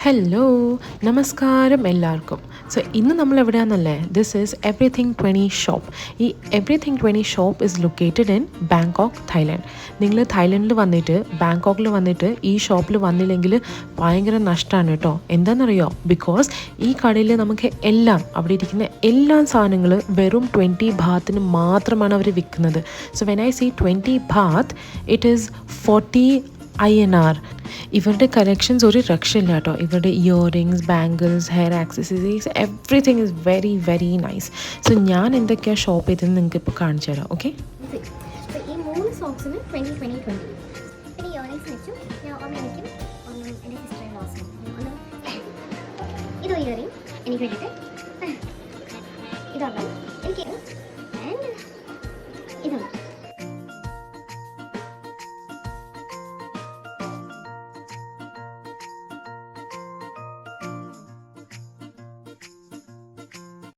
Hello നമസ്കാരം എല്ലാവർക്കും. So ഇന്ന് നമ്മൾ എവിടെയാണെന്നല്ലേ, ദിസ് ഈസ് എവറിത്തിങ് 20 ഷോപ്പ്. ഈ everything 20 shop is located in Bangkok, Thailand. നിങ്ങൾ തായ്ലൻഡിൽ വന്നിട്ട് ബാങ്കോക്കിൽ വന്നിട്ട് ഈ ഷോപ്പിൽ വന്നില്ലെങ്കിൽ ഭയങ്കര നഷ്ടമാണ് കേട്ടോ. എന്താണെന്നറിയോ? ബിക്കോസ് ഈ കടയിൽ നമുക്ക് എല്ലാം, അവിടെ ഇരിക്കുന്ന എല്ലാ സാധനങ്ങൾ വെറും 20 ബാത്തിന് മാത്രമാണ് അവർ വിൽക്കുന്നത്. So when I see 20 baht, it is 40 INR. ഇവരുടെ കളക്ഷൻസ് ഒരു രക്ഷയില്ല കേട്ടോ. ഇവരുടെ earrings, bangles, hair accessories, everything is very very nice. So ഞാൻ എന്തൊക്കെയാണ് ഷോപ്പ് ചെയ്തതെന്ന് നിങ്ങൾക്ക് ഇപ്പോൾ കാണിച്ചു തരാം. ഓക്കെ, ഈ 3 സോക്സിന് 20 20 20. പിന്നെ ഇയറിങ്സ് വെച്ചു ഞാൻ ഒന്ന് എനിക്കും ഒന്ന് എൻ്റെ സിസ്റ്റർ ലോസിനും ഒന്ന്. ഇതോ ഇയറിങ് എനിക്ക് വേണ്ടിയിട്ട് ഇതൊരെണ്ണം,